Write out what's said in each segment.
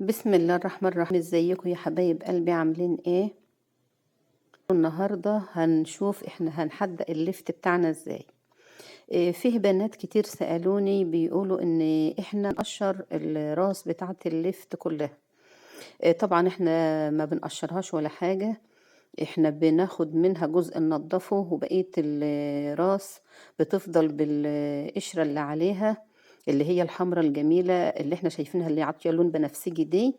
بسم الله الرحمن الرحيم. ازيكم يا حبايب قلبي، عاملين ايه؟ النهارده هنشوف احنا هنحدق الليفت بتاعنا ازاي. فيه بنات كتير سألوني بيقولوا ان احنا نقشر الراس بتاعة الليفت كلها. طبعا احنا ما بنقشرهاش ولا حاجة، احنا بناخد منها جزء ننضفه وبقية الراس بتفضل بالقشرة اللي عليها، اللي هي الحمرة الجميلة اللي احنا شايفينها، اللي عاطية لون بنفسجي دي،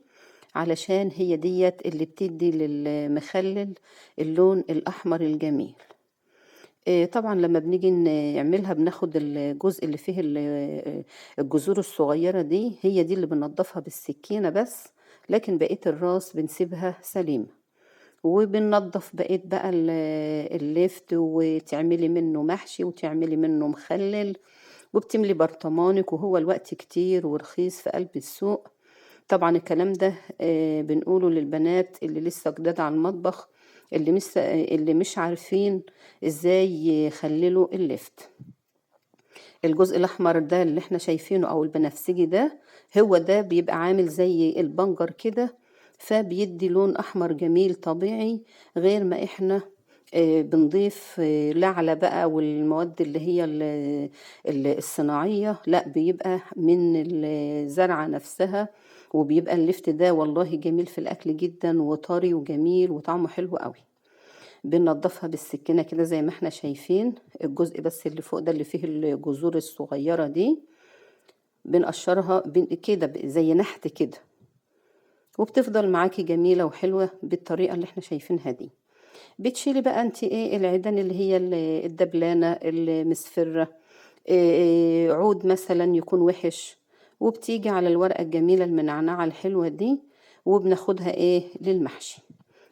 علشان هي ديت اللي بتدي للمخلل اللون الأحمر الجميل. طبعا لما بنيجي نعملها بناخد الجزء اللي فيه الجذور الصغيرة دي، هي دي اللي بننضفها بالسكينة بس، لكن بقية الراس بنسيبها سليمة. وبننضف بقية بقى اللفت، وتعملي منه محشي وتعملي منه مخلل، وبتملي برطمانك، وهو الوقت كتير ورخيص في قلب السوق. طبعا الكلام ده بنقوله للبنات اللي لسه جداد على المطبخ، اللي مش عارفين ازاي يخللوا اللفت. الجزء الاحمر ده اللي احنا شايفينه او البنفسجي ده، هو ده بيبقى عامل زي البنجر كده، فبيدي لون احمر جميل طبيعي، غير ما احنا بنضيف لعلة بقى والمواد اللي هي الصناعية. لا، بيبقى من الزرعة نفسها، وبيبقى اللفت ده والله جميل في الأكل جدا، وطري وجميل وطعمه حلو قوي. بننضفها بالسكينة كده زي ما احنا شايفين، الجزء بس اللي فوق ده اللي فيه الجذور الصغيرة دي بنقشرها كده زي نحت كده، وبتفضل معاكي جميلة وحلوة بالطريقة اللي احنا شايفينها دي. بتشيلي بقى انت ايه العيدان اللي هي الدبلانة المسفرة، عود مثلا يكون وحش، وبتيجي على الورقة الجميلة المنعنعة الحلوة دي، وبناخدها ايه للمحشي.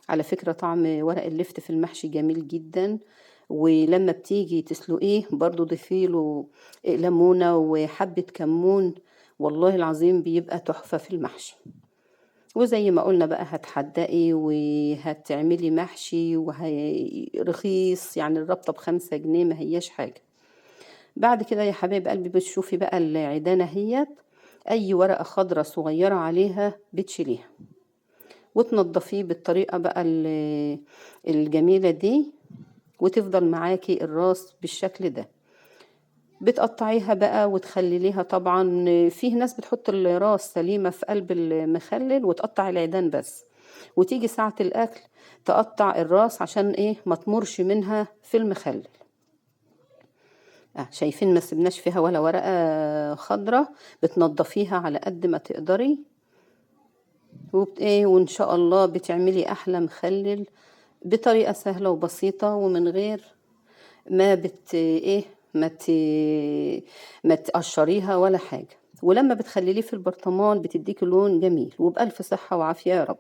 على فكرة طعم ورق اللفت في المحشي جميل جدا، ولما بتيجي تسلقيه برضو ضيفيله ليمونة وحبة كمون، والله العظيم بيبقى تحفة في المحشي. وزي ما قلنا بقى هتحدقي وهتعملي محشي رخيص، يعني الربطة ب5 جنيه، ما هياش حاجة. بعد كده يا حبايب قلبي بتشوفي بقى العيدانة هيت، اي ورقة خضرة صغيرة عليها بتشيليها وتنضفيه بالطريقة بقى الجميلة دي، وتفضل معاكي الراس بالشكل ده. بتقطعيها بقى وتخلليها. طبعا فيه ناس بتحط الراس سليمة في قلب المخلل وتقطع العيدان بس، وتيجي ساعة الأكل تقطع الراس عشان ايه ما تمرش منها في المخلل. شايفين ما سبناش فيها ولا ورقة خضرة، بتنضفيها على قد ما تقدري، وان شاء الله بتعملي احلى مخلل بطريقة سهلة وبسيطة، ومن غير ما ما تقشريها ولا حاجة. ولما بتخلليه في البرطمان بتديكي لون جميل، وبألف صحة وعافية يا رب.